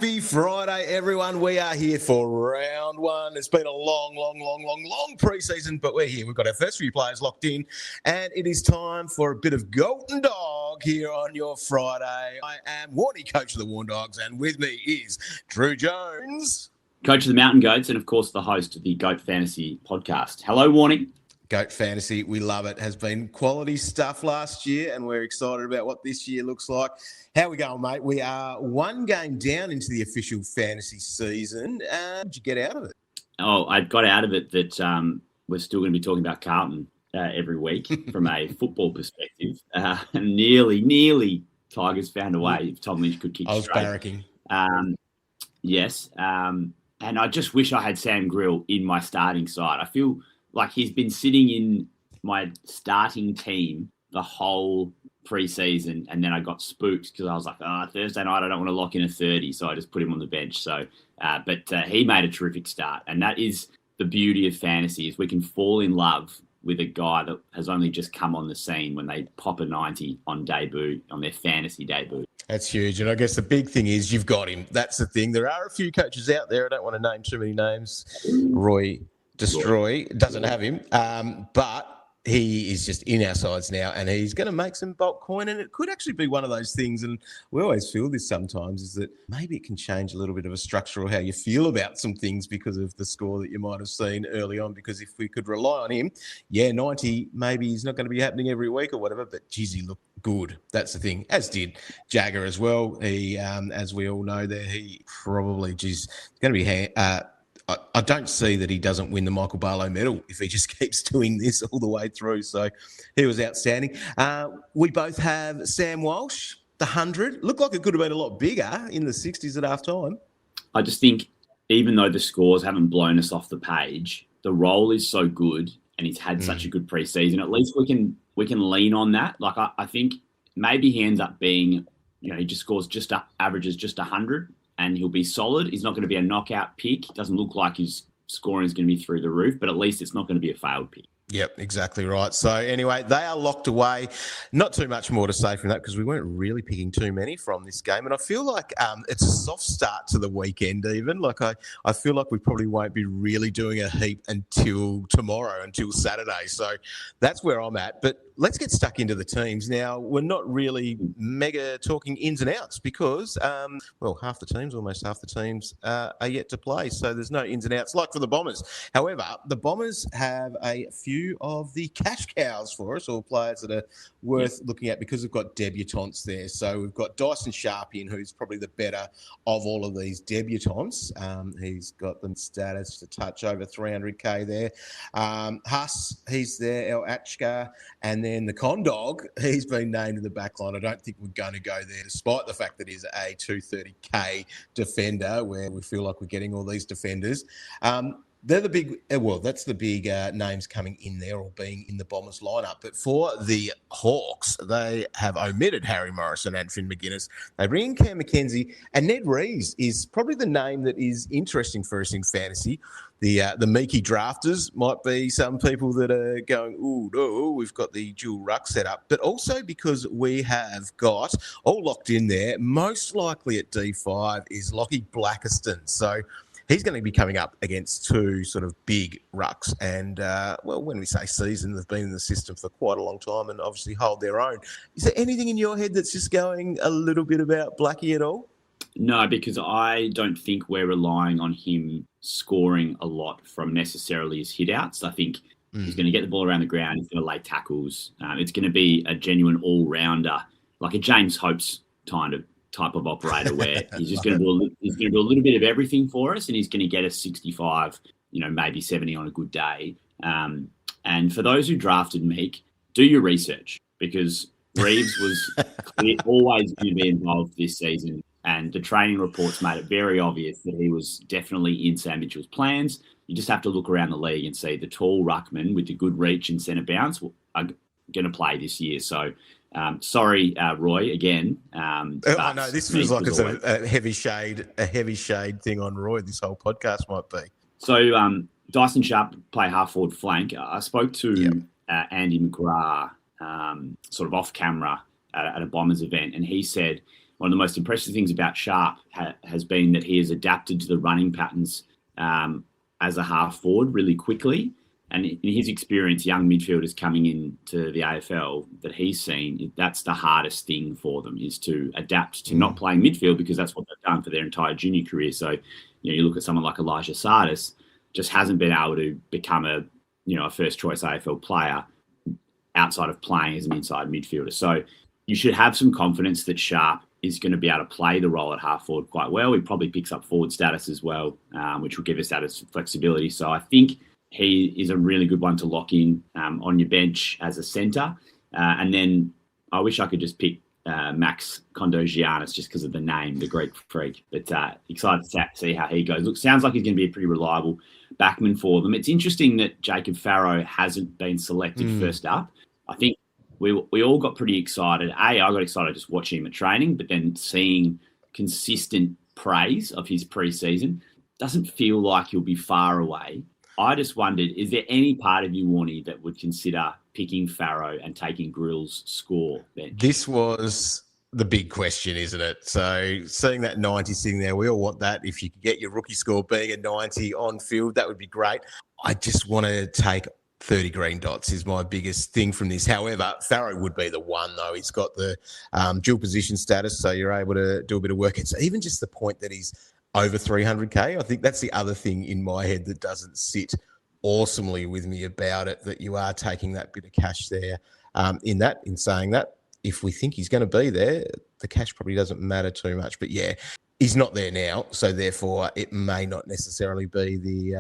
Happy Friday, everyone. We are here for round one. It's been a long pre-season, but we're here. We've got our first few players locked in, and it is time for a bit of Goat and Dog here on your Friday. I am Warnie, coach of the Warn Dogs, and with me is Drew Jones, coach of the Mountain Goats, and of course the host of the Goat Fantasy podcast. Hello, Warnie. Goat Fantasy, we love it. Has been quality stuff last year, and we're excited about what this year looks like. How we going, mate? We are one game down into the official fantasy season. What did you get out of it? Oh, I got out of it that we're still going to be talking about Carlton every week from a football perspective. And nearly Tigers found a way. If Tom Lynch could kick straight. I was barracking. Yes. And I just wish I had Sam Grill in my starting side. I feel like he's been sitting in my starting team the whole pre-season, and then I got spooked because I was like, Thursday night I don't want to lock in a 30, so I just put him on the bench. So, but he made a terrific start, and that is the beauty of fantasy, is we can fall in love with a guy that has only just come on the scene when they pop a 90 on their fantasy debut. That's huge, and I guess the big thing is you've got him. That's the thing. There are a few coaches out there. I don't want to name too many names. Roy Destroy doesn't have him, but he is just in our sides now, and he's going to make some bulk coin, and it could actually be one of those things, and we always feel this sometimes, is that maybe it can change a little bit of a structure or how you feel about some things because of the score that you might have seen early on, because if we could rely on him, 90, maybe he's not going to be happening every week or whatever, but geez, he looked good. That's the thing, as did Jagger as well. He, as we all know there, he probably, going to be... I don't see that he doesn't win the Michael Barlow medal if he just keeps doing this all the way through. So he was outstanding. We both have Sam Walsh, the 100. Looked like it could have been a lot bigger in the 60s at half time. I just think even though the scores haven't blown us off the page, the role is so good and he's had such a good pre-season. At least we can lean on that. Like I think maybe he ends up being, he just scores averages just 100. And he'll be solid. He's not going to be a knockout pick. It doesn't look like his scoring is going to be through the roof, but at least it's not going to be a failed pick. Yep, exactly right. So anyway, they are locked away. Not too much more to say from that because we weren't really picking too many from this game. And I feel like it's a soft start to the weekend even. Like I feel like we probably won't be really doing a heap until tomorrow, until Saturday. So that's where I'm at. But let's get stuck into the teams. Now, we're not really mega talking ins and outs because, almost half the teams are yet to play. So there's no ins and outs like for the Bombers. However, the Bombers have a few of the cash cows for us, or players that are worth looking at because we've got debutantes there. So we've got Dyson Sharp in, who's probably the better of all of these debutantes. He's got them status to touch over 300k there. Huss, he's there, El Achka, and then the Condog, he's been named in the back line. I don't think we're going to go there, despite the fact that he's a 230k defender, where we feel like we're getting all these defenders. They're the big, that's the big names coming in there or being in the Bombers lineup. But for the Hawks, they have omitted Harry Morrison and Finn McGuinness. They bring in Cam McKenzie, and Ned Reeves is probably the name that is interesting for us in fantasy. The Meeky drafters might be some people that are going, we've got the dual ruck set up. But also because we have got all locked in there, most likely at D5 is Lockie Blackiston. So he's going to be coming up against two sort of big rucks. And, when we say season, they've been in the system for quite a long time and obviously hold their own. Is there anything in your head that's just going a little bit about Blackie at all? No, because I don't think we're relying on him scoring a lot from necessarily his hit-outs. I think he's going to get the ball around the ground. He's going to lay tackles. It's going to be a genuine all-rounder, like a James Hopes type of operator where he's just going to do a little bit of everything for us, and he's going to get us 65, maybe 70 on a good day. And for those who drafted Meek, do your research, because Reeves was always going to be involved this season, and the training reports made it very obvious that he was definitely in Sam Mitchell's plans. You just have to look around the league and see the tall ruckman with the good reach and centre bounce are going to play this year. So, sorry, Roy, again. I know this feels like it's a heavy shade thing on Roy. This whole podcast might be. So Dyson Sharp play half forward flank. I spoke to Andy McGrath sort of off camera at a Bombers event, and he said one of the most impressive things about Sharp has been that he has adapted to the running patterns as a half forward really quickly. And in his experience, young midfielders coming into the AFL that he's seen, that's the hardest thing for them, is to adapt to not playing midfield, because that's what they've done for their entire junior career. So, you look at someone like Elijah Sardis, just hasn't been able to become a first choice AFL player outside of playing as an inside midfielder. So you should have some confidence that Sharp is going to be able to play the role at half forward quite well. He probably picks up forward status as well, which will give us that flexibility. So I think he is a really good one to lock in on your bench as a centre. And then I wish I could just pick Max Kondogiannis just because of the name, the Greek freak. But excited to see how he goes. Look, sounds like he's going to be a pretty reliable backman for them. It's interesting that Jacob Farrow hasn't been selected first up. I think we all got pretty excited. I got excited just watching him at training, but then seeing consistent praise of his preseason, doesn't feel like he'll be far away. I just wondered, is there any part of you, Warnie, that would consider picking Farrow and taking Grill's score bench? This was the big question, isn't it? So seeing that 90 sitting there, we all want that. If you could get your rookie score being a 90 on field, that would be great. I just want to take 30 green dots is my biggest thing from this. However, Farrow would be the one, though. He's got the dual position status, so you're able to do a bit of work. It's even just the point that he's over 300K. I think that's the other thing in my head that doesn't sit awesomely with me about it, that you are taking that bit of cash there in saying that. If we think he's going to be there, the cash probably doesn't matter too much. But, yeah, he's not there now, so therefore it may not necessarily be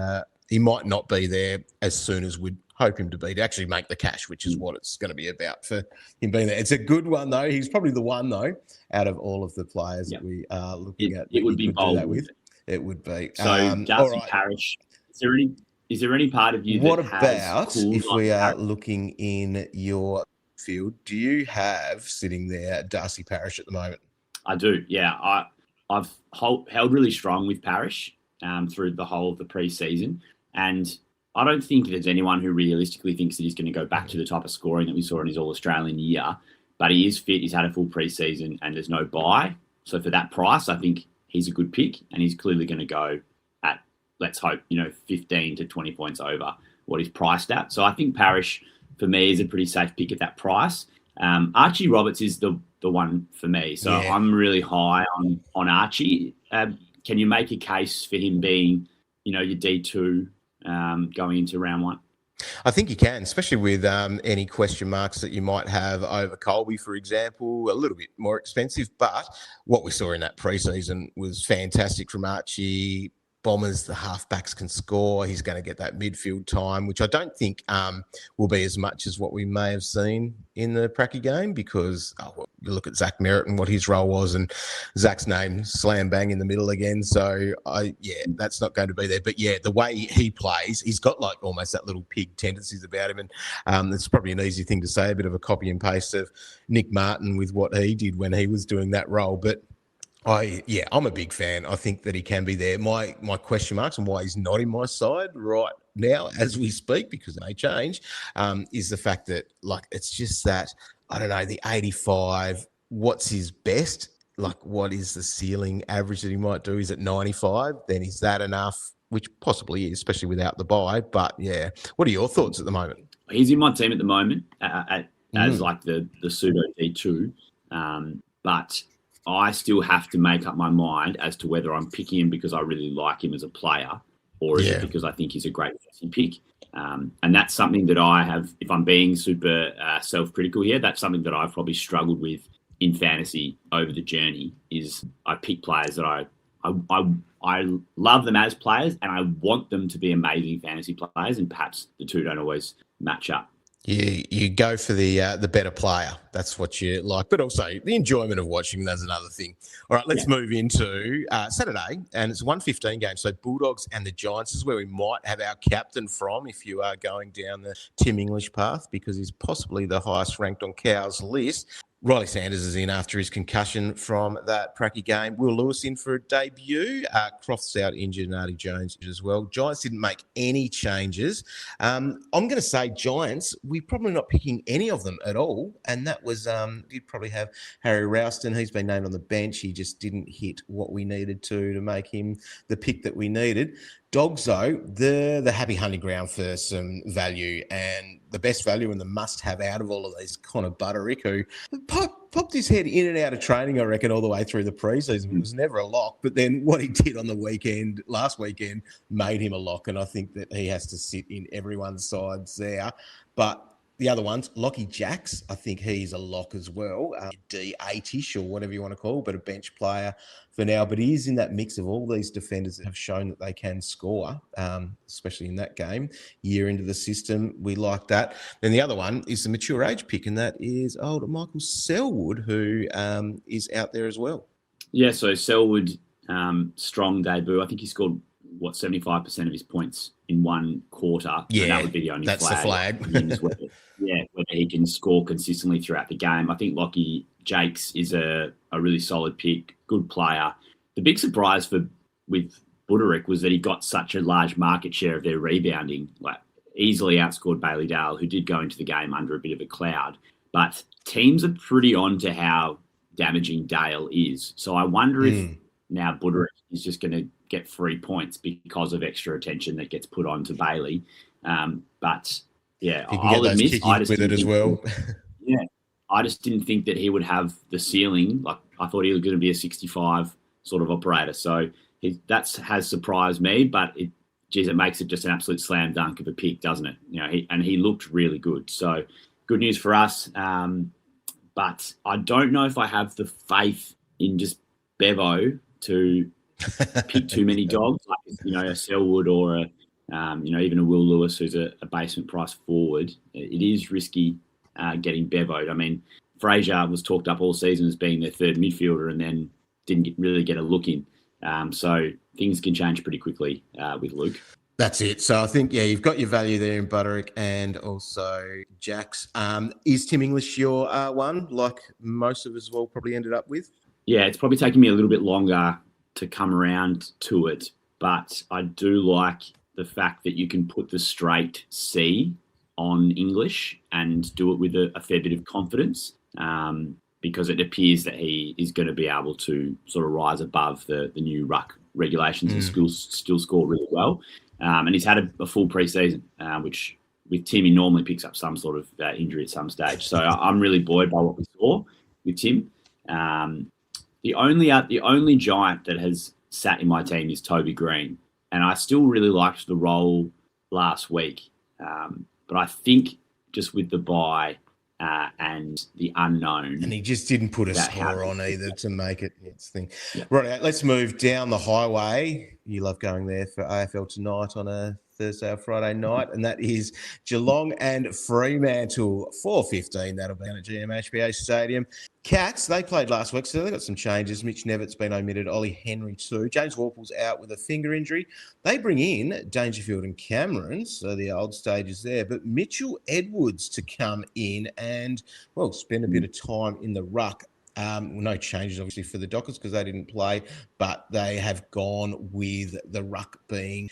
he might not be there as soon as we'd hope him to be, to actually make the cash, which is what it's going to be about for him being there. It's a good one, though. He's probably the one, though, out of all of the players that we are looking at. It would be bold. With. It would be. So, Darcy Parish, is there any part of you what that about has if we are looking in your field, do you have sitting there Darcy Parish at the moment? I do, yeah. I've held really strong with Parish through the whole of the pre-season, and I don't think there's anyone who realistically thinks that he's going to go back to the type of scoring that we saw in his All-Australian year, but he is fit, he's had a full pre-season, and there's no buy. So for that price, I think he's a good pick, and he's clearly going to go at, let's hope, 15 to 20 points over what he's priced at. So I think Parish, for me, is a pretty safe pick at that price. Archie Roberts is the one for me. So yeah. I'm really high on Archie. Can you make a case for him being, your D2 going into round one? I think you can, especially with any question marks that you might have over Colby, for example, a little bit more expensive. But what we saw in that preseason was fantastic from Archie. Bombers, the halfbacks can score. He's going to get that midfield time, which I don't think will be as much as what we may have seen in the Pracky game, because you look at Zach Merritt and what his role was, and Zach's name slam bang in the middle again. So, that's not going to be there. But, yeah, the way he plays, he's got like almost that little pig tendencies about him. And it's probably an easy thing to say, a bit of a copy and paste of Nick Martin with what he did when he was doing that role. But I'm a big fan. I think that he can be there. My question marks and why he's not in my side right now as we speak, because they change, is the fact that, it's just that, I don't know, the 85, what's his best? What is the ceiling average that he might do? Is it 95? Then is that enough? Which possibly is, especially without the bye. But, yeah, what are your thoughts at the moment? He's in my team at the moment as the pseudo D2, but I still have to make up my mind as to whether I'm picking him because I really like him as a player, or is it because I think he's a great pick. And that's something that I have, if I'm being super self-critical here, that's something that I've probably struggled with in fantasy over the journey, is I pick players that I love them as players, and I want them to be amazing fantasy players, and perhaps the two don't always match up. You go for the better player. That's what you like. But also the enjoyment of watching, that's another thing. All right, let's move into Saturday, and it's a 1:15 game. So Bulldogs and the Giants is where we might have our captain from if you are going down the Tim English path, because he's possibly the highest ranked on Cow's list. Riley Sanders is in after his concussion from that Pracky game. Will Lewis in for a debut. Croft's out injured and Artie Jones as well. Giants didn't make any changes. I'm going to say Giants, we're probably not picking any of them at all. And that was, you'd probably have Harry Ralston. He's been named on the bench. He just didn't hit what we needed to make him the pick that we needed. Dogs, though, the happy hunting ground for some value, and the best value and the must-have out of all of these, Connor Butterick, who popped his head in and out of training, I reckon, all the way through the preseason. It was never a lock, but then what he did on the last weekend, made him a lock, and I think that he has to sit in everyone's sides there. But the other ones, Lockie Jacks, I think he's a lock as well. D8-ish or whatever you want to call, but a bench player for now. But he is in that mix of all these defenders that have shown that they can score, especially in that game. Year into the system, we like that. Then the other one is the mature age pick, and that is old Michael Selwood, who is out there as well. Yeah, so Selwood, strong debut. I think he scored 75% of his points in one quarter. Yeah, and that would be the only that's the flag. Whether he can score consistently throughout the game. I think Lockie Jakes is a really solid pick, good player. The big surprise with Butterick was that he got such a large market share of their rebounding, like easily outscored Bailey Dale, who did go into the game under a bit of a cloud. But teams are pretty on to how damaging Dale is. So I wonder if now Butterick is just going to get 3 points because of extra attention that gets put on to Bailey. But yeah, I'll admit, I just didn't think well. I just didn't think that he would have the ceiling. Like I thought he was going to be a 65 sort of operator. So that has surprised me, but it makes it just an absolute slam dunk of a pick, doesn't it? He looked really good. So good news for us. But I don't know if I have the faith in just Bevo to pick too many dogs, like a Selwood or even a Will Lewis, who's a basement price forward. It is risky getting Bevoed. I mean, Fraser was talked up all season as being their third midfielder, and then didn't really get a look in. So things can change pretty quickly with Luke. That's it. So I think, you've got your value there in Butterick and also Jacks. Is Tim English your one, like most of us will probably ended up with? Yeah, it's probably taken me a little bit longer to come around to it, but I do like the fact that you can put the straight C on English and do it with a fair bit of confidence, because it appears that he is going to be able to sort of rise above the new ruck regulations and still score really well. And he's had a full preseason, which with Tim, he normally picks up some sort of injury at some stage. So I'm really buoyed by what we saw with Tim. The only Giant that has sat in my team is Toby Green, and I still really liked the role last week. But I think just with the bye and the unknown, and he just didn't put a score on either to make it its thing. Yeah. Right, let's move down the highway. You love going there for AFL tonight on a Thursday or Friday night, and that is Geelong and Fremantle, 4:15. That'll be at GMHBA Stadium. Cats, they played last week, so they've got some changes. Mitch Nevitt's been omitted, Ollie Henry too. James Warple's out with a finger injury. They bring in Dangerfield and Cameron, so the old stages there, but Mitchell Edwards to come in and, spend a bit of time in the ruck. No changes, obviously, for the Dockers because they didn't play, but they have gone with the ruck being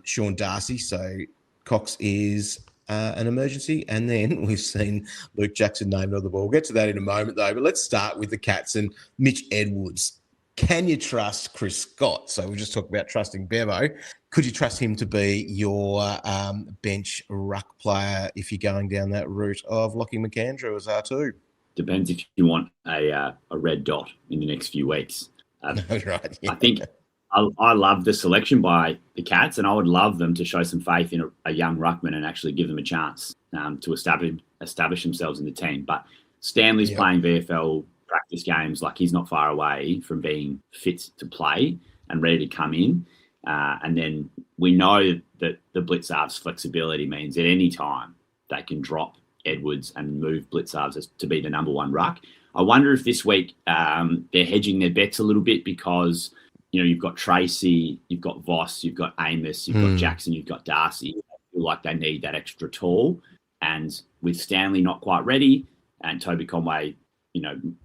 Sean Darcy. So Cox is an emergency. And then we've seen Luke Jackson named on the ball. We'll get to that in a moment, though. But let's start with the Cats and Mitch Edwards. Can you trust Chris Scott? So we just talked about trusting Bevo. Could you trust him to be your bench ruck player if you're going down that route of locking McAndrew as R2? Depends if you want a red dot in the next few weeks. Right. Yeah. I think I love the selection by the Cats, and I would love them to show some faith in a young ruckman and actually give them a chance to establish themselves in the team. But Stanley's playing VFL practice games, like he's not far away from being fit to play and ready to come in. And then we know that the Blitzarves flexibility means at any time they can drop Edwards and move Blitzarves to be the number one ruck. I wonder if this week they're hedging their bets a little bit because, you've got Tracy, you've got Voss, you've got Amos, you've got Jackson, you've got Darcy. I feel like they need that extra tall. And with Stanley not quite ready and Toby Conway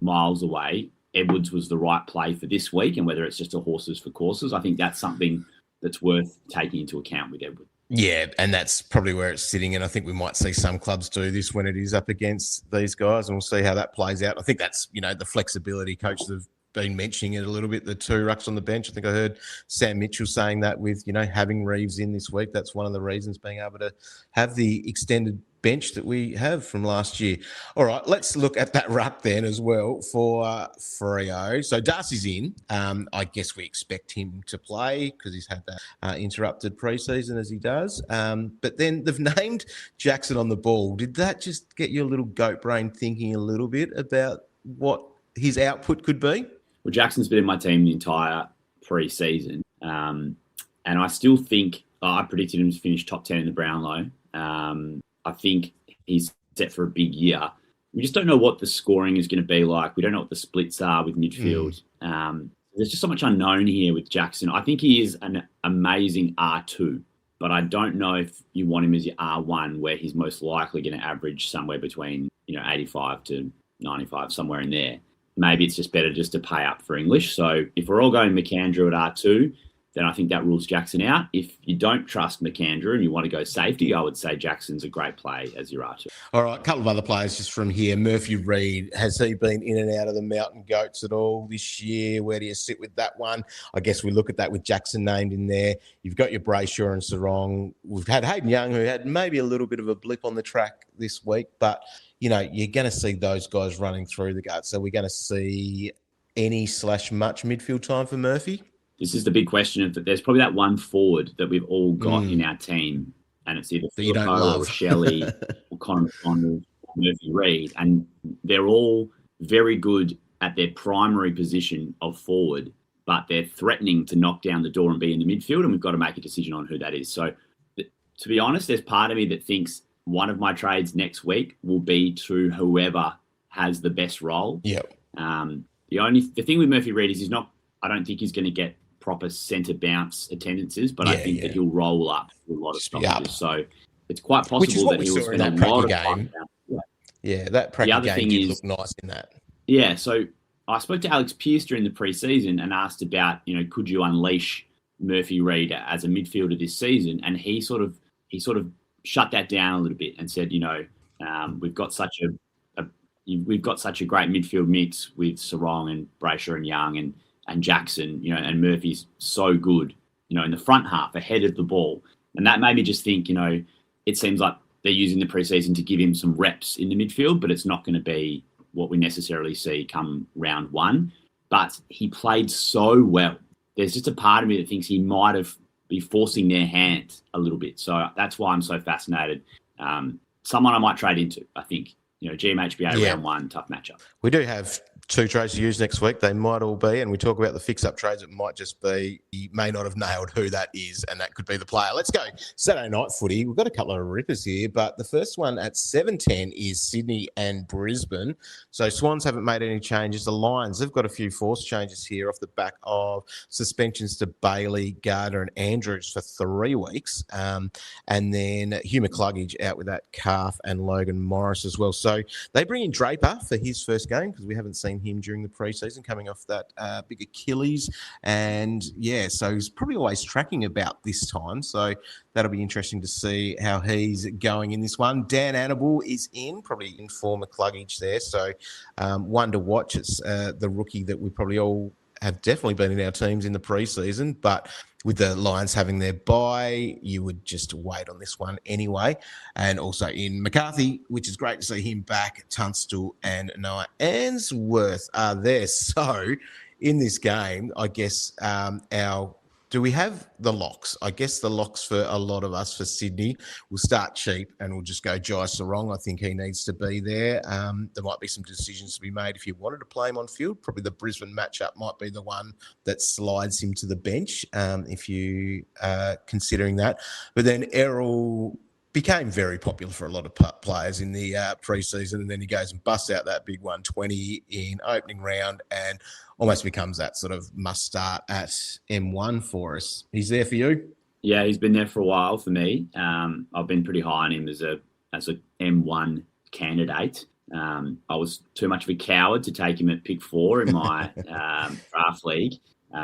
miles away, Edwards was the right play for this week, and whether it's just a horses for courses, I think that's something that's worth taking into account with Edwards. Yeah, and that's probably where it's sitting. And I think we might see some clubs do this when it is up against these guys, and we'll see how that plays out. I think that's, the flexibility coaches have been mentioning it a little bit, the two rucks on the bench. I think I heard Sam Mitchell saying that with, having Reeves in this week. That's one of the reasons, being able to have the extended bench that we have from last year. All right, let's look at that ruck then as well for Freo. So Darcy's in. I guess we expect him to play because he's had that interrupted preseason as he does. But then they've named Jackson on the ball. Did that just get your little goat brain thinking a little bit about what his output could be? Well, Jackson's been in my team the entire preseason. And I still think I predicted him to finish top 10 in the Brownlow. I think he's set for a big year. We just don't know what the scoring is going to be like. We don't know what the splits are with midfield. There's just so much unknown here with Jackson. I think he is an amazing R2, but I don't know if you want him as your R1, where he's most likely going to average somewhere between 85 to 95, somewhere in there. Maybe it's just better just to pay up for English. So if we're all going McAndrew at R2, then I think that rules Jackson out. If you don't trust McAndrew and you want to go safety, I would say Jackson's a great play as your R2. All right, a couple of other players just from here. Murphy Reid, has he been in and out of the Mountain Goats at all this year? Where do you sit with that one? I guess we look at that with Jackson named in there. You've got your Brayshaw and Sarong. We've had Hayden Young, who had maybe a little bit of a blip on the track this week, but, you're going to see those guys running through the guts. So we're going to see any/much midfield time for Murphy? This is the big question. There's probably that one forward that we've all got in our team, and it's either Philippo or Shelley or Connor McDonald or Murphy Reid, and they're all very good at their primary position of forward, but they're threatening to knock down the door and be in the midfield, and we've got to make a decision on who that is. So, to be honest, there's part of me that thinks one of my trades next week will be to whoever has the best role. Yep. The thing with Murphy Reid is I don't think he's going to get proper centre bounce attendances, but I think that he'll roll up to a lot of stoppages. So it's quite possible that he'll spend a lot of time. Yeah, that Pracky game did look nice in that. Yeah, so I spoke to Alex Pearce during the preseason and asked about, could you unleash Murphy Reid as a midfielder this season? And he sort of shut that down a little bit and said, we've got such a great midfield mix with Sarong and Brayshaw and Young and Jackson, and Murphy's so good, in the front half ahead of the ball. And that made me just think, it seems like they're using the preseason to give him some reps in the midfield, but it's not going to be what we necessarily see come round one. But he played so well. There's just a part of me that thinks he might have be forcing their hand a little bit. So that's why I'm so fascinated. Someone I might trade into, I think. GMHBA round one, tough matchup. We do have 2 trades to use next week. They might all be, and we talk about the fix-up trades. It might just be, he may not have nailed who that is, and that could be the player. Let's go Saturday night footy. We've got a couple of rippers here, but the first one at 7:10 is Sydney and Brisbane. So Swans haven't made any changes. The Lions, they've got a few forced changes here off the back of suspensions to Bailey, Gardner and Andrews for 3 weeks. And then Hugh McCluggage out with that calf, and Logan Morris as well. So they bring in Draper for his first game because we haven't seen him during the preseason, coming off that big Achilles. And so he's probably always tracking about this time. So that'll be interesting to see how he's going in this one. Dan Annable is in, probably in for McCluggage there. So one to watch. It's the rookie that we probably all have definitely been in our teams in the preseason, but with the Lions having their bye, you would just wait on this one anyway. And also in McCarthy, which is great to see him back. Tunstall and Noah Answorth are there. So in this game, I guess do we have the locks? I guess the locks for a lot of us for Sydney will start cheap and we'll just go Jai Sarong. I think he needs to be there. There might be some decisions to be made if you wanted to play him on field. Probably the Brisbane matchup might be the one that slides him to the bench if you are considering that. But then Errol became very popular for a lot of players in the preseason, and then he goes and busts out that big 120 in opening round and almost becomes that sort of must start at M1 for us. He's there for you? Yeah, he's been there for a while for me. I've been pretty high on him as a M1 candidate. I was too much of a coward to take him at pick 4 in my draft league,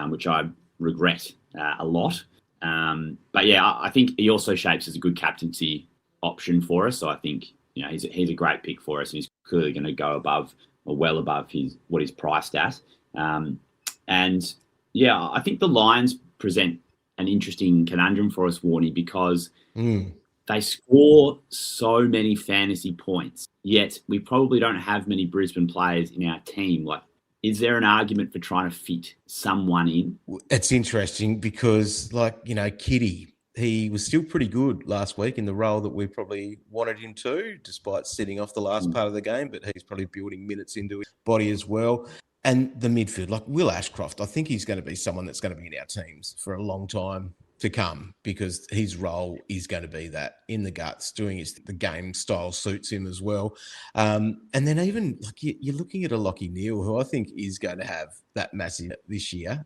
which I regret a lot. But yeah, I think he also shapes as a good captaincy option for us. So I think he's a great pick for us, and he's clearly going to go above or well above what he's priced at. And yeah, I think the Lions present an interesting conundrum for us, Warnie, because they score so many fantasy points, yet we probably don't have many Brisbane players in our team. Like, is there an argument for trying to fit someone in? It's interesting because, Kitty, he was still pretty good last week in the role that we probably wanted him to, despite sitting off the last part of the game, but he's probably building minutes into his body as well. And the midfield, like Will Ashcroft, I think he's going to be someone that's going to be in our teams for a long time to come, because his role is going to be that in the guts, doing the game style suits him as well. And then even you're looking at a Lachie Neale, who I think is going to have that massive this year.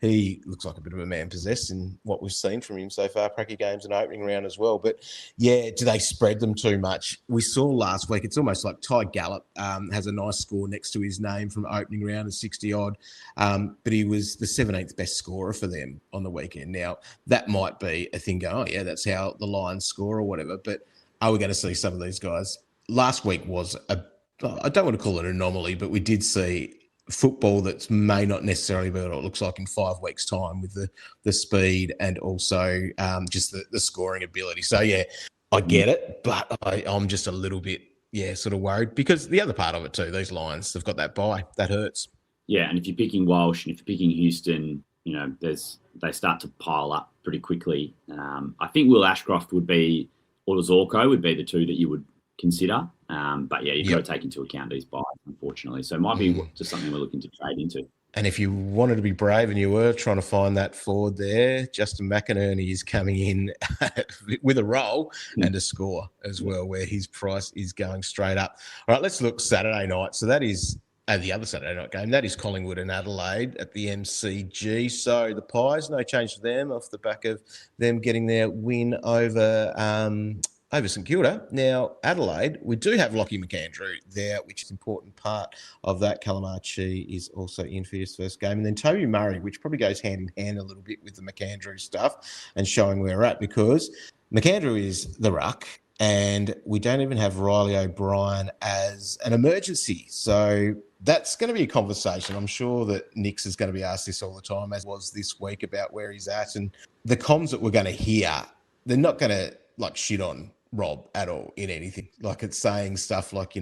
He looks like a bit of a man possessed in what we've seen from him so far, pracky games and opening round as well. But yeah, do they spread them too much? We saw last week, it's almost like Ty Gallop has a nice score next to his name from opening round of 60 odd. But he was the 17th best scorer for them on the weekend. Now, that might be a thing going, oh yeah, that's how the Lions score or whatever. But are we going to see some of these guys? Last week was I don't want to call it an anomaly, but we did see football that may not necessarily be what it looks like in 5 weeks' time, with the speed and also just the scoring ability. So, yeah, I get it, but I'm just a little bit, sort of worried, because the other part of it too, these Lions, they've got that bye. That hurts. Yeah, and if you're picking Walsh and if you're picking Houston, they start to pile up pretty quickly. I think Will Ashcroft or Zorko would be the two that you would consider. But yeah, you've got to take into account these buys, unfortunately. So it might be just something we're looking to trade into. And if you wanted to be brave and you were trying to find that forward there, Justin McInerney is coming in with a roll and a score as well, where his price is going straight up. All right, let's look Saturday night. So that is the other Saturday night game. That is Collingwood and Adelaide at the MCG. So the Pies, no change for them off the back of them getting their win over St Kilda. Now, Adelaide, we do have Lachie McAndrew there, which is an important part of that. Calamarchi is also in for his first game. And then Toby Murray, which probably goes hand in hand a little bit with the McAndrew stuff and showing where we're at, because McAndrew is the ruck and we don't even have Riley O'Brien as an emergency. So that's going to be a conversation. I'm sure that Nix is going to be asked this all the time, as was this week, about where he's at. And the comms that we're going to hear, they're not going to shit on Rob at all in anything. It's saying stuff like,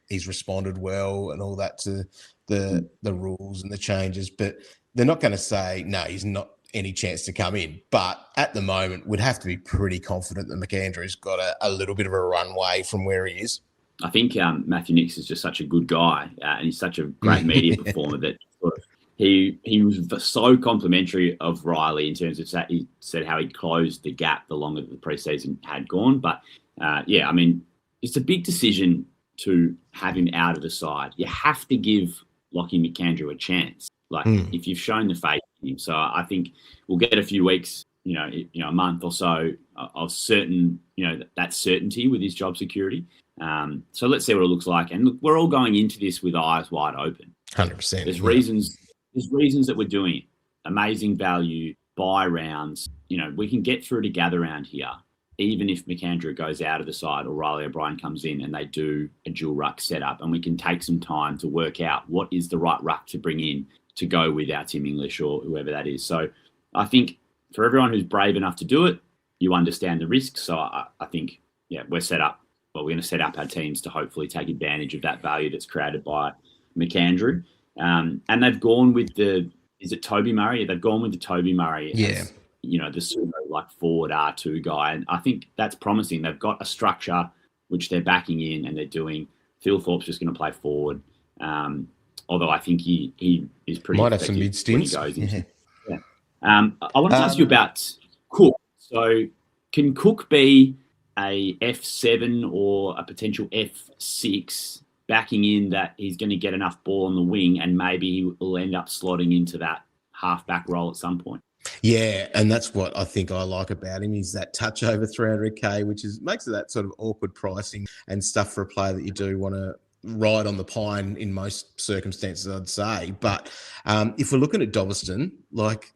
he's responded well and all that to the rules and the changes, but they're not going to say, no, he's not any chance to come in. But at the moment, we'd have to be pretty confident that McAndrew's got a little bit of a runway from where he is. I think Matthew Nix is just such a good guy, and he's such a great media performer that he was so complimentary of Riley in terms of that. He said how he closed the gap the longer that the preseason had gone. But it's a big decision to have him out of the side. You have to give Lachie McAndrew a chance. If you've shown the faith in him. So I think we'll get a few weeks, a month or so of certain, that certainty with his job security. So let's see what it looks like. And look, we're all going into this with eyes wide open. 100%. There's reasons that we're doing it. Amazing value, buy rounds. We can get through to gather round here, even if McAndrew goes out of the side or Riley O'Brien comes in and they do a dual ruck setup, and we can take some time to work out what is the right ruck to bring in to go with our Tim English or whoever that is. So I think for everyone who's brave enough to do it, you understand the risks. So I think, we're set up. Well, we're going to set up our teams to hopefully take advantage of that value that's created by McAndrew. And they've gone with is it Toby Murray? They've gone with the Toby Murray as, the pseudo forward R2 guy. And I think that's promising. They've got a structure which they're backing in and they're doing. Phil Thorpe's just going to play forward. Although I think he is pretty might have some mid stints. I want to ask you about Cook. So can Cook be a F7 or a potential F6, backing in that he's going to get enough ball on the wing and maybe he will end up slotting into that half-back role at some point? Yeah, and that's what I think I like about him, is that touch over 300k, which makes it that sort of awkward pricing and stuff for a player that you do want to ride on the pine in most circumstances, I'd say. But if we're looking at Dobberstein, like,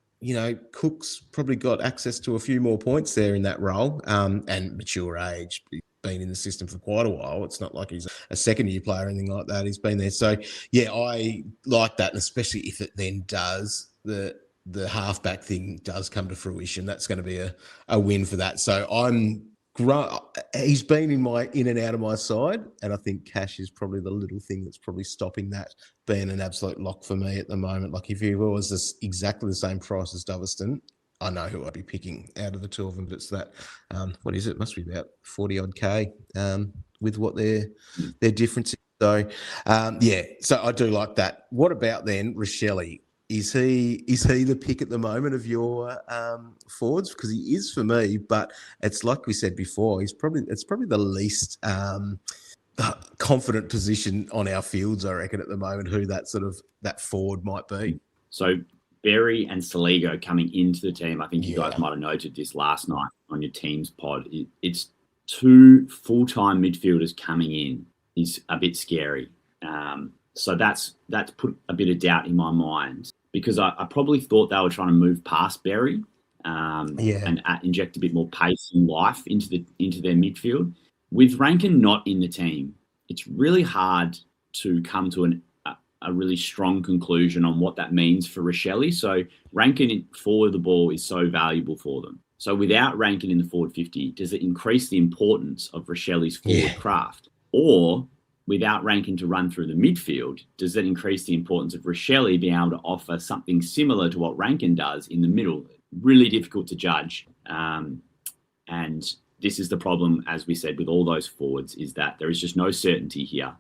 Cook's probably got access to a few more points there in that role, and mature age. Been in the system for quite a while. It's not like he's a second-year player or anything like that. He's been there. So, yeah, I like that, and especially if it then does, the halfback thing does come to fruition. That's going to be a win for that. So he's been in and out of my side, and I think cash is probably the little thing that's probably stopping that being an absolute lock for me at the moment. Like, if he was exactly the same price as Dobberstein, I know who I'd be picking out of the two of them. But it's that, what is it? Must be about 40 odd K with what their difference is. So, so I do like that. What about then Rochelle? Is he the pick at the moment of your forwards? Because he is for me, but it's like we said before, it's probably the least confident position on our fields, I reckon, at the moment, who that forward might be. So Berry and Saligo coming into the team, I think you guys might have noted this last night on your team's pod. It's two full-time midfielders coming in is a bit scary. So that's put a bit of doubt in my mind, because I probably thought they were trying to move past Berry and inject a bit more pace and life into their midfield. With Rankin not in the team, it's really hard to come to a really strong conclusion on what that means for Rochelle. So Rankin forward the ball is so valuable for them. So without Rankin in the forward 50, does it increase the importance of Rochelle's forward craft? Or without Rankin to run through the midfield, does that increase the importance of Rochelle being able to offer something similar to what Rankin does in the middle? Really difficult to judge. And this is the problem, as we said, with all those forwards, is that there is just no certainty here.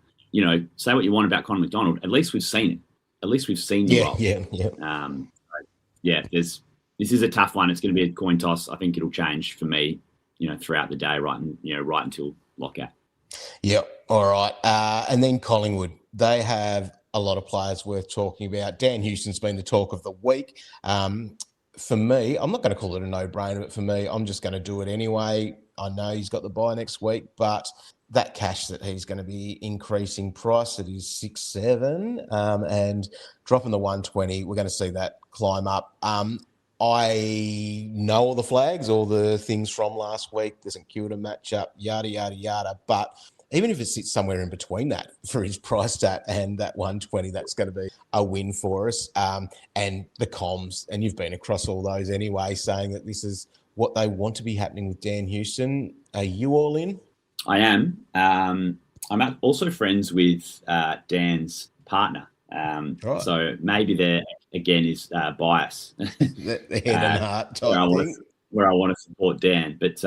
Say what you want about Connor McDonald. At least we've seen it. At least we've seen the role. This is a tough one. It's going to be a coin toss. I think it'll change for me, throughout the day, right until lockout. Yep. All right. And then Collingwood, they have a lot of players worth talking about. Dan Houston's been the talk of the week. For me, I'm not going to call it a no-brainer, but for me, I'm just going to do it anyway. I know he's got the bye next week, but that cash that he's going to be increasing price, it is 6-7, and dropping the 120, we're going to see that climb up. I know all the flags, all the things from last week, the St Kilda matchup, yada, yada, yada. But even if it sits somewhere in between that for his price stat and that 120, that's going to be a win for us. And the comms, and you've been across all those anyway, saying that this is what they want to be happening with Dan Houston. Are you all in? I am. I'm also friends with Dan's partner. Right. So maybe there, again, is bias. The head and heart type where I want to support Dan. But,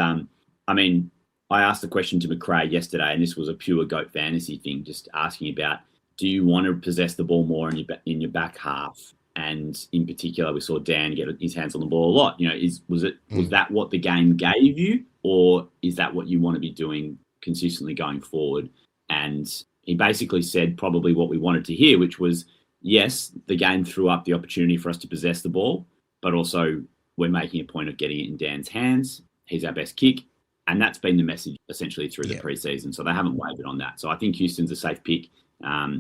I asked the question to McRae yesterday, and this was a pure GOAT fantasy thing, just asking about, do you want to possess the ball more in your back half? And in particular, we saw Dan get his hands on the ball a lot. Was that what the game gave you, or is that what you want to be doing consistently going forward? And he basically said probably what we wanted to hear, which was, yes, the game threw up the opportunity for us to possess the ball, but also we're making a point of getting it in Dan's hands. He's our best kick. And that's been the message essentially through the preseason. So they haven't wavered on that. So I think Houston's a safe pick. I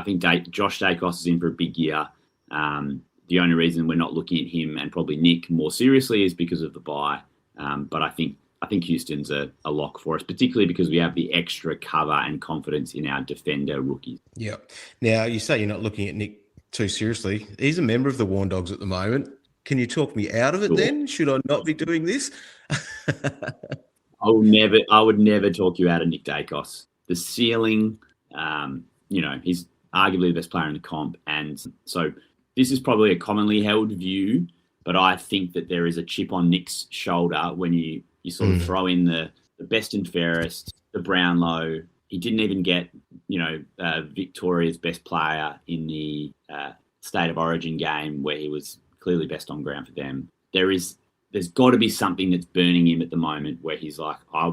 think Josh Dacos is in for a big year. The only reason we're not looking at him and probably Nick more seriously is because of the bye. But I think Houston's a lock for us, particularly because we have the extra cover and confidence in our defender rookies. Yeah. Now, you say you're not looking at Nick too seriously. He's a member of the Warn Dogs at the moment. Can you talk me out of it then? Should I not be doing this? I would never talk you out of Nick Dacos. The ceiling, he's arguably the best player in the comp. And so this is probably a commonly held view, but I think that there is a chip on Nick's shoulder when you sort of throw in the best and fairest, the Brownlow. He didn't even get, Victoria's best player in the State of Origin game where he was clearly best on ground for them. There's got to be something that's burning him at the moment where he's like, I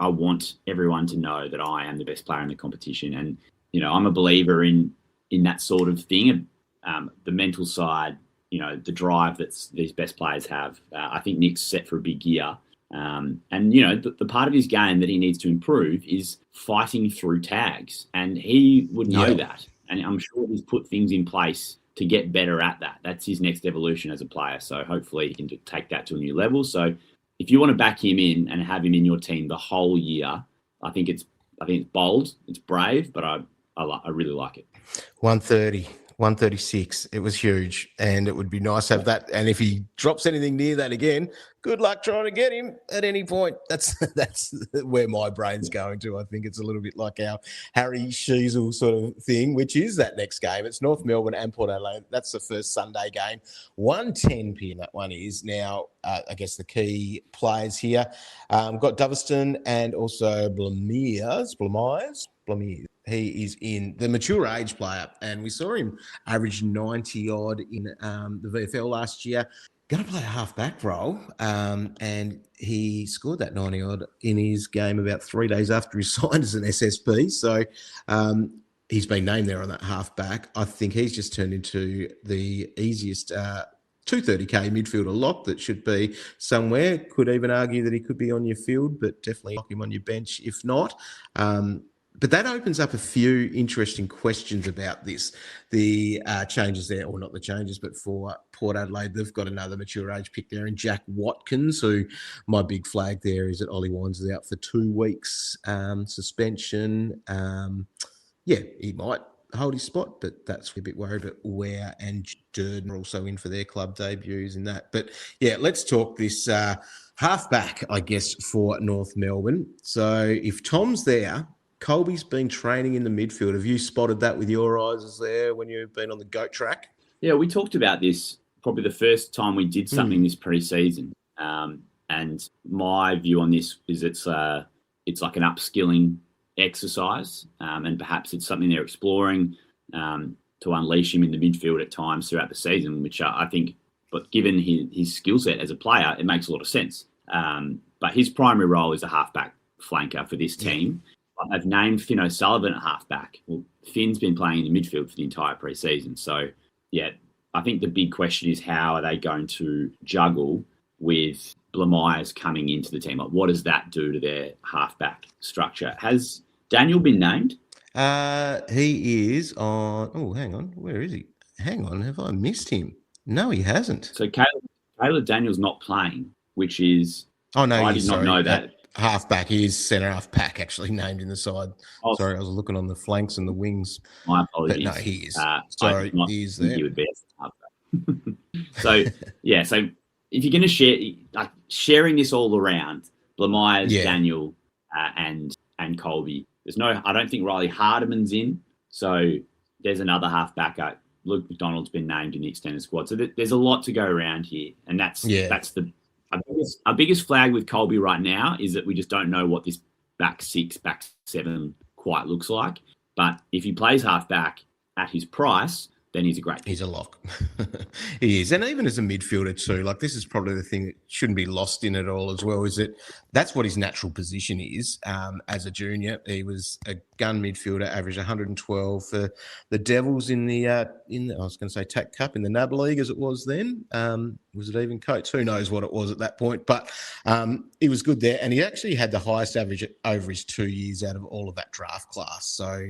want everyone to know that I am the best player in the competition. And, I'm a believer in that sort of thing. The mental side, the drive that these best players have. I think Nick's set for a big year. And, you know, the part of his game that he needs to improve is fighting through tags. And he would know that. And I'm sure he's put things in place to get better at that. That's his next evolution as a player. So hopefully he can take that to a new level. So if you want to back him in and have him in your team the whole year, I think it's bold, it's brave, but I really like it. 130. 136. It was huge, and it would be nice to have that. And if he drops anything near that again, good luck trying to get him at any point. That's where my brain's going to. I think it's a little bit like our Harry Sheasel sort of thing, which is that next game. It's North Melbourne and Port Adelaide. That's the first Sunday game. 1:10 p.m. that one is. Now, I guess the key players here. We've got Doveston and also Blamires. He is in the mature age player, and we saw him average 90-odd in the VFL last year. Going to play a half-back role, and he scored that 90-odd in his game about 3 days after he signed as an SSP. So he's been named there on that half-back. I think he's just turned into the easiest 230K midfielder lock that should be somewhere. Could even argue that he could be on your field, but definitely lock him on your bench if not. But that opens up a few interesting questions about this. The changes there, or not the changes, but for Port Adelaide, they've got another mature age pick there in Jack Watkins, who my big flag there is that Ollie Wines is out for 2 weeks suspension. He might hold his spot, but that's a bit worried. But Ware and Durden are also in for their club debuts in that. But yeah, let's talk this halfback, I guess, for North Melbourne. So if Tom's there, Colby's been training in the midfield. Have you spotted that with your eyes there when you've been on the goat track? Yeah, we talked about this probably the first time we did something this pre-season. And my view on this is it's like an upskilling exercise, and perhaps it's something they're exploring to unleash him in the midfield at times throughout the season, which I think, but given his skill set as a player, it makes a lot of sense. But his primary role is a halfback flanker for this team. I've named Finn O'Sullivan at halfback. Well, Finn's been playing in the midfield for the entire pre-season. So, yeah, I think the big question is how are they going to juggle with Blamires coming into the team? Like, what does that do to their halfback structure? Has Daniel been named? He is on... Oh, hang on. Where is he? Hang on. Have I missed him? No, he hasn't. So, Caleb Daniel's not playing, which is... Oh, no, I did not know that. Halfback, he is centre half pack actually named in the side. Sorry, I was looking on the flanks and the wings. My apologies. But no, he is. Sorry, he is there. He would be a halfback. So if you're going to share, like sharing this all around, Blamires, Daniel, and Colby. I don't think Riley Hardiman's in. So there's another halfback. Luke McDonald's been named in the extended squad. So there's a lot to go around here, and that's our biggest flag with Colby right now is that we just don't know what this back six, back seven quite looks like. But if he plays halfback at his price, then he's a great pick. He's a lock. He is. And even as a midfielder too, like this is probably the thing that shouldn't be lost in it all as well, is that that's what his natural position is. As a junior, he was a gun midfielder, averaged 112 for the Devils in the I was going to say TAC Cup in the NAB League as it was then. Was it even Coates? Who knows what it was at that point. But he was good there. And he actually had the highest average over his 2 years out of all of that draft class. So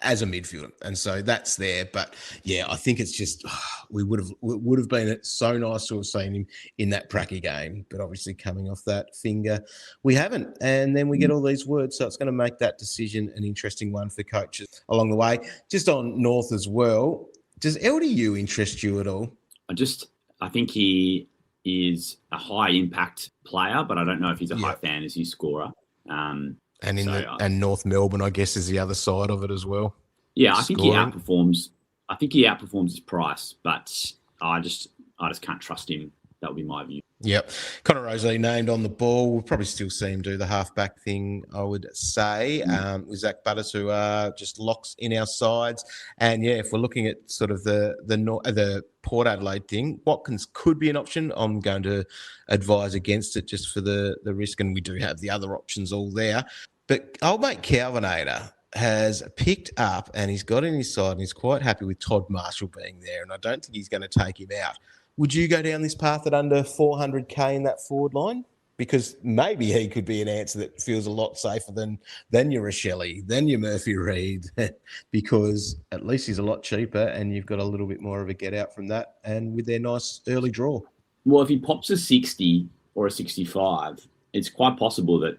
as a midfielder. And so that's there. But yeah, I think it's just we would have been so nice to have seen him in that Pracky game. But obviously coming off that finger, we haven't. And then we get all these words. So it's going to make that decision an interesting one for coaches along the way. Just on North as well, does LDU interest you at all? I think he is a high impact player, but I don't know if he's a high fantasy scorer. And North Melbourne, I guess, is the other side of it as well. Yeah, I think he outperforms his price, but I just can't trust him. That would be my view. Yep. Connor Rosalie named on the ball. We'll probably still see him do the halfback thing, I would say, with Zach Butters, who just locks in our sides. And, yeah, if we're looking at sort of the Port Adelaide thing, Watkins could be an option. I'm going to advise against it just for the risk, and we do have the other options all there. But old mate Calvinator has picked up and he's got in his side and he's quite happy with Todd Marshall being there, and I don't think he's going to take him out. Would you go down this path at under 400K in that forward line? because maybe he could be an answer that feels a lot safer than your Rochelle, than your Murphy Reed, because at least he's a lot cheaper and you've got a little bit more of a get out from that, and with their nice early draw. Well, if he pops a 60 or a 65, it's quite possible that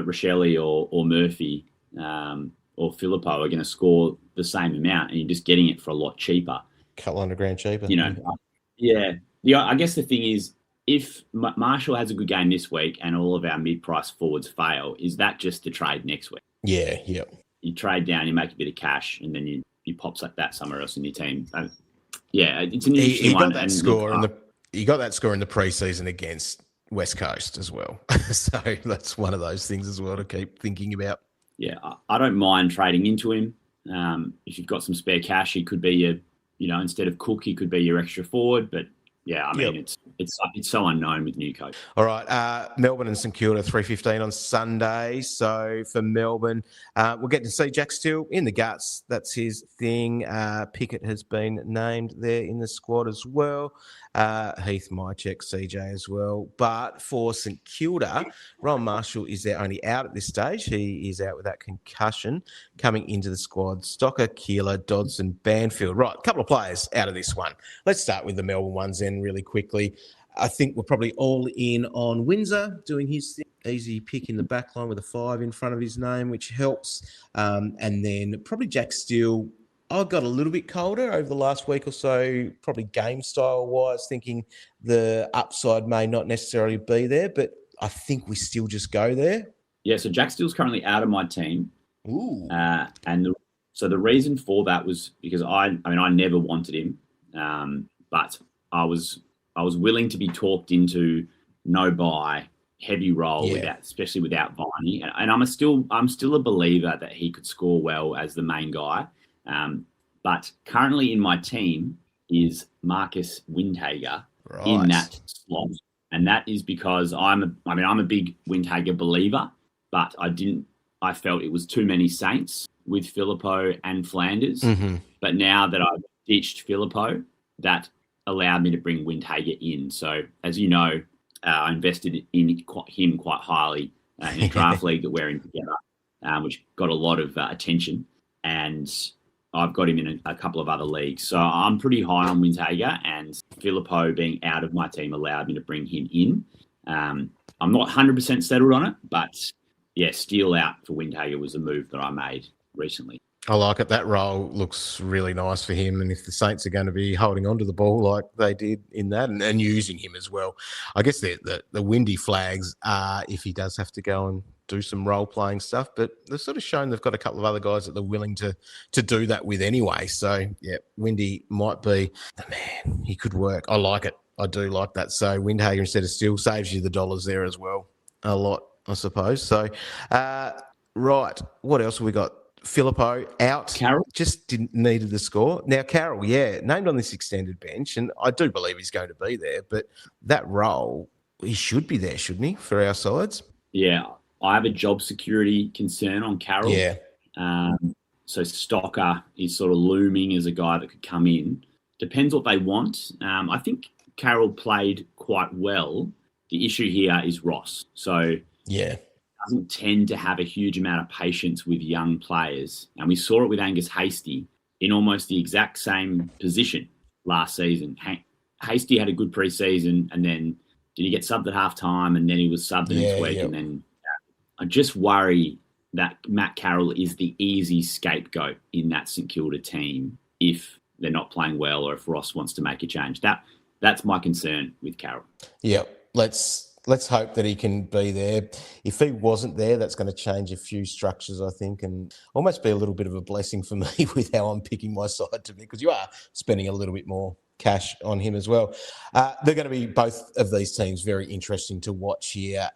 Rochelle or Murphy or Filippo are going to score the same amount, and you're just getting it for a lot cheaper. Couple $100,000 cheaper. Yeah. I guess the thing is, if Marshall has a good game this week and all of our mid-price forwards fail, is that just the trade next week? Yeah, yeah. You trade down, you make a bit of cash, and then you pop like that somewhere else in your team. It's an interesting one. He got that score in the preseason against West Coast as well. So that's one of those things as well to keep thinking about. Yeah, I don't mind trading into him. If you've got some spare cash, he could be instead of Cook, he could be your extra forward. But yeah, I mean, it's so unknown with new coach. All right, Melbourne and St Kilda, 3:15 on Sunday. So for Melbourne, we'll get to see Jack Steele in the guts. That's his thing. Pickett has been named there in the squad as well. Heath, Mycheck, CJ as well. But for St Kilda, Ron Marshall is their only out at this stage. He is out with that concussion. Coming into the squad, Stocker, Keeler, Dodson, Banfield. Right, a couple of players out of this one. Let's start with the Melbourne ones then really quickly. I think we're probably all in on Windsor doing his thing. Easy pick in the back line with a 5 in front of his name, which helps. And then probably Jack Steele. I got a little bit colder over the last week or so, probably game style wise, thinking the upside may not necessarily be there, but I think we still just go there. Yeah, so Jack Steele's currently out of my team. Ooh. So the reason for that was because I never wanted him, but I was willing to be talked into no buy, heavy roll, especially without Warnie, and I'm still a believer that he could score well as the main guy. But currently in my team is Marcus Windhager in that slot, and that is because I'm a big Windhager believer, but I felt it was too many Saints with Filippo and Flanders. Mm-hmm. But now that I've ditched Filippo, that allowed me to bring Windhager in. So as you know, I invested in him quite highly in a draft league that we're in together, which got a lot of attention, and I've got him in a couple of other leagues. So I'm pretty high on Windhager, and Filippo being out of my team allowed me to bring him in. I'm not 100% settled on it, but yeah, Steele out for Windhager was a move that I made recently. I like it. That role looks really nice for him. And if the Saints are going to be holding on to the ball like they did in that and using him as well, I guess the windy flags are if he does have to go and do some role-playing stuff. But they've sort of shown they've got a couple of other guys that they're willing to do that with anyway. So, yeah, Windy might be the man. He could work. I like it. I do like that. So Windhager instead of Steele saves you the dollars there as well. A lot, I suppose. So, right, what else have we got? Filippo out. Carroll just needed the score. Now Carroll, named on this extended bench, and I do believe he's going to be there. But that role, he should be there, shouldn't he, for our sides? Yeah, I have a job security concern on Carroll. Yeah. So Stocker is sort of looming as a guy that could come in. Depends what they want. I think Carroll played quite well. The issue here is Ross. So yeah. Doesn't tend to have a huge amount of patience with young players. And we saw it with Angus Hastie in almost the exact same position last season. Hastie had a good preseason, and then did he get subbed at halftime, and then he was subbed the next week. Yep. And then I just worry that Matt Carroll is the easy scapegoat in that St Kilda team if they're not playing well or if Ross wants to make a change. That's my concern with Carroll. Yeah, Let's hope that he can be there. If he wasn't there, that's going to change a few structures, I think, and almost be a little bit of a blessing for me with how I'm picking my side to be, because you are spending a little bit more cash on him as well. They're going to be, both of these teams, very interesting to watch here.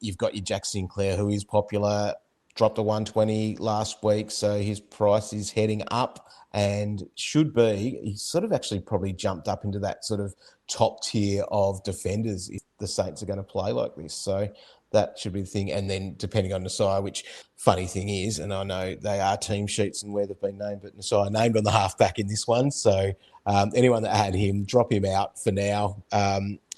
You've got your Jack Sinclair, who is popular, dropped a 120 last week, so his price is heading up and should be. He's sort of actually probably jumped up into that sort of top tier of defenders if the Saints are going to play like this. So that should be the thing. And then depending on Nasai, which funny thing is, and I know they are team sheets and where they've been named, but Nasai named on the halfback in this one. So anyone that had him, drop him out for now.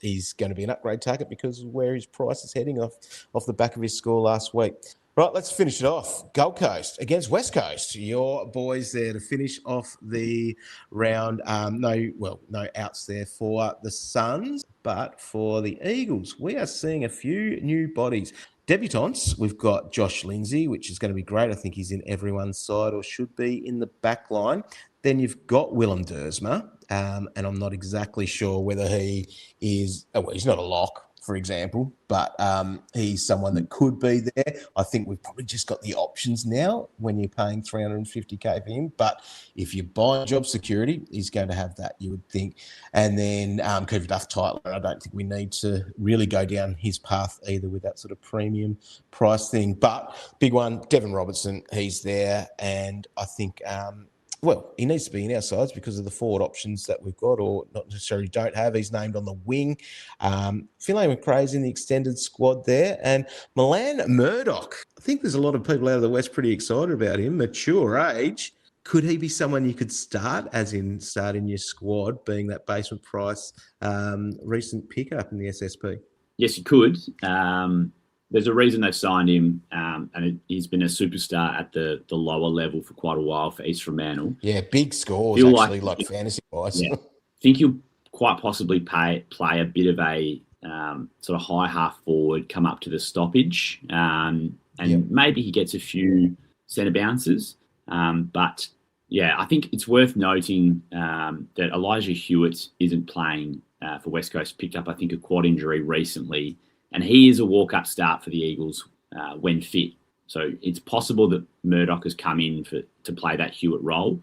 he's going to be an upgrade target because of where his price is heading off the back of his score last week. Right, let's finish it off. Gold Coast against West Coast. Your boys there to finish off the round. No outs there for the Suns, but for the Eagles, we are seeing a few new bodies. Debutants, we've got Josh Lindsay, which is going to be great. I think he's in everyone's side or should be in the back line. Then you've got Willem Dersma, and I'm not exactly sure whether he is... he's not a lock, for example, but he's someone that could be there. I think we've probably just got the options now when you're paying $350K for him. But if you buy job security, he's going to have that, you would think. And then Cooper Duff-Tyler, I don't think we need to really go down his path either with that sort of premium price thing. But big one, Devon Robertson, he's there. And I think... he needs to be in our sides because of the forward options that we've got or not necessarily don't have. He's named on the wing. Philae McRae's in the extended squad there. And Milan Murdoch, I think there's a lot of people out of the West pretty excited about him. Mature age. Could he be someone you could start, as in start in your squad, being that basement price recent pickup in the SSP? Yes, you could. There's a reason they've signed him, and he's been a superstar at the lower level for quite a while for East Fremantle. Yeah, big scores, actually, like fantasy-wise. Yeah. I think he'll quite possibly play a bit of a sort of high half forward, come up to the stoppage, and maybe he gets a few centre bounces. But, yeah, I think it's worth noting that Elijah Hewitt isn't playing for West Coast. Picked up, I think, a quad injury recently. And he is a walk-up start for the Eagles when fit. So it's possible that Murdoch has come in to play that Hewitt role,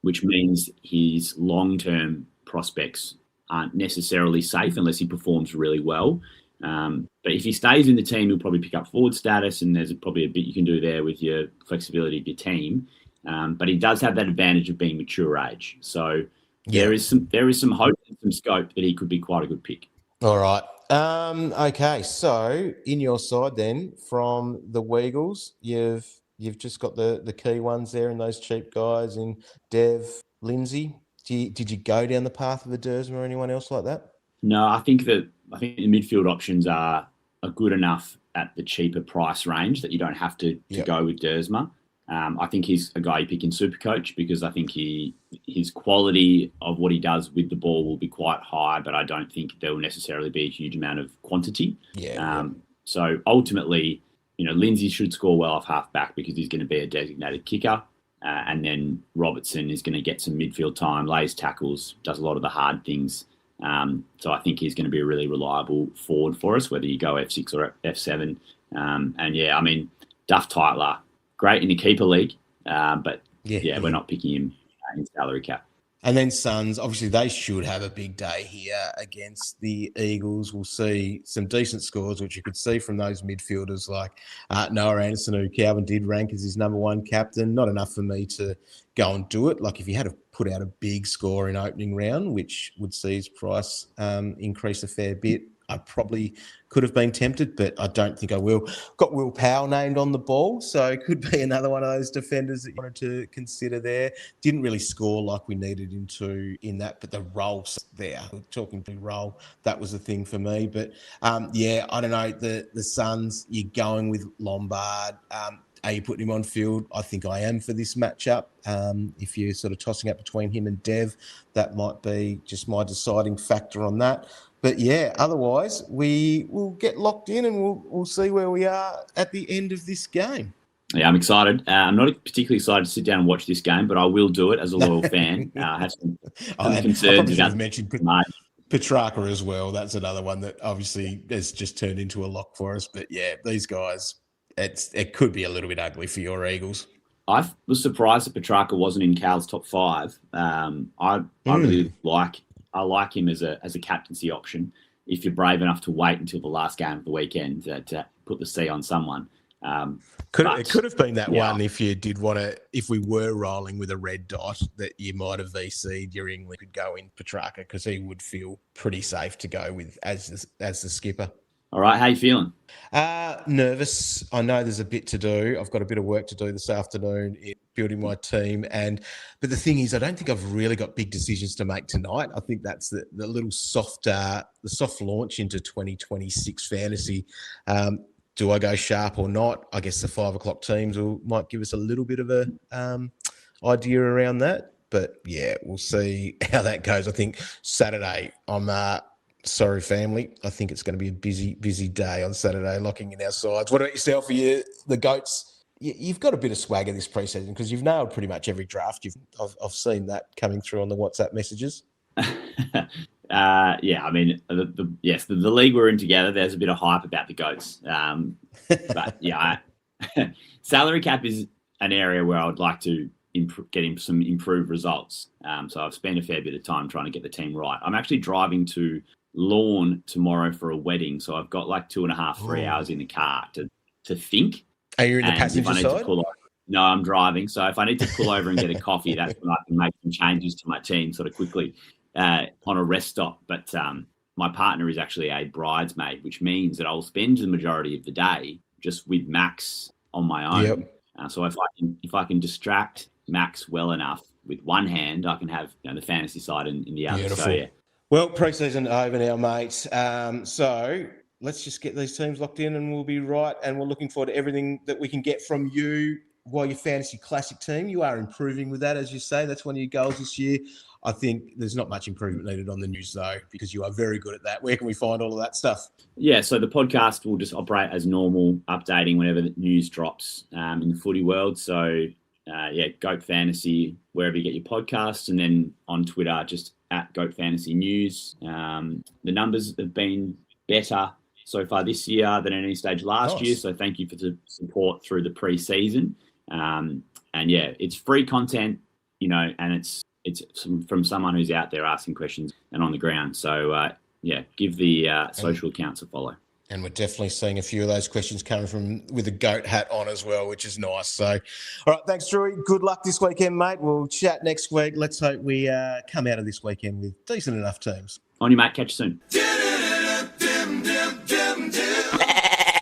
which means his long-term prospects aren't necessarily safe unless he performs really well. But if he stays in the team, he'll probably pick up forward status, and there's probably a bit you can do there with your flexibility of your team. But he does have that advantage of being mature age. So there is some hope and some scope that he could be quite a good pick. All right. Okay, so in your side then, from the Weagles, you've just got the key ones there and those cheap guys in Dev, Lindsay. Did you go down the path of a Dersma or anyone else like that? No, I think the midfield options are good enough at the cheaper price range that you don't have to go with Dersma. I think he's a guy you pick in Supercoach because I think his quality of what he does with the ball will be quite high, but I don't think there will necessarily be a huge amount of quantity. So ultimately, Lindsay should score well off half back because he's going to be a designated kicker. And then Robertson is going to get some midfield time, lays tackles, does a lot of the hard things. So I think he's going to be a really reliable forward for us, whether you go F6 or F7. Duff-Tyler, great in the keeper league, but we're not picking him in salary cap. And then Suns, obviously they should have a big day here against the Eagles. We'll see some decent scores, which you could see from those midfielders like Noah Anderson, who Calvin did rank as his number one captain. Not enough for me to go and do it. Like if you had to put out a big score in opening round, which would see his price increase a fair bit, I probably could have been tempted, but I don't think I will. Got Will Powell named on the ball, so it could be another one of those defenders that you wanted to consider there. Didn't really score like we needed him to in that, but the role there, talking to role, that was the thing for me. But I don't know, the Suns, you're going with Lombard. Are you putting him on field? I think I am for this matchup. If you're sort of tossing up between him and Dev, that might be just my deciding factor on that. But otherwise we will get locked in and we'll see where we are at the end of this game. Yeah, I'm excited. I'm not particularly excited to sit down and watch this game, but I will do it as a loyal fan. I have some concerns about mentioned Petrarca as well. That's another one that obviously has just turned into a lock for us. But these guys, it could be a little bit ugly for your Eagles. I was surprised that Petrarca wasn't in Cal's top 5. I really like him as a captaincy option if you're brave enough to wait until the last game of the weekend to put the C on someone. It could have been that one if you did want to, if we were rolling with a red dot that you might have VC'd your England could go in Petrarca because he would feel pretty safe to go with as the skipper. All right, how you feeling? Nervous. I know there's a bit to do. I've got a bit of work to do this afternoon in building my team. But the thing is, I don't think I've really got big decisions to make tonight. I think that's the little soft launch into 2026 fantasy. Do I go sharp or not? I guess the 5 o'clock teams might give us a little bit of a idea around that. But yeah, we'll see how that goes. I think Saturday, sorry, family. I think it's going to be a busy day on Saturday, locking in our sides. What about yourself? Are you the Goats? You've got a bit of swagger this preseason because you've nailed pretty much every draft. I've seen that coming through on the WhatsApp messages. Yeah, I mean, the league we're in together, there's a bit of hype about the Goats. But yeah, salary cap is an area where I would like to get him some improved results. So I've spent a fair bit of time trying to get the team right. I'm actually driving to Lawn tomorrow for a wedding, so I've got like 2.5, 3 hours in the car to think. Are you in the passenger side? No, I'm driving. So if I need to pull over and get a coffee, that's when I can make some changes to my team sort of quickly on a rest stop. But my partner is actually a bridesmaid, which means that I'll spend the majority of the day just with Max on my own. Yep. So if I can distract Max well enough with one hand, I can have the fantasy side in the other. Beautiful. So yeah. Well, pre-season over now, mate. So let's just get these teams locked in and we'll be right. And we're looking forward to everything that we can get from you while your fantasy classic team. You are improving with that, as you say. That's one of your goals this year. I think there's not much improvement needed on the news, though, because you are very good at that. Where can we find all of that stuff? Yeah, so the podcast will just operate as normal, updating whenever the news drops in the footy world. So, Goat Fantasy, wherever you get your podcasts, and then on Twitter, just at Goat Fantasy News. The numbers have been better so far this year than at any stage last year. So thank you for the support through the pre-season. And yeah, it's free content, and it's from someone who's out there asking questions and on the ground. So give the social accounts a follow. And we're definitely seeing a few of those questions coming from with a goat hat on as well, which is nice. So, all right, thanks, Drewy. Good luck this weekend, mate. We'll chat next week. Let's hope we come out of this weekend with decent enough teams. On you, mate. Catch you soon.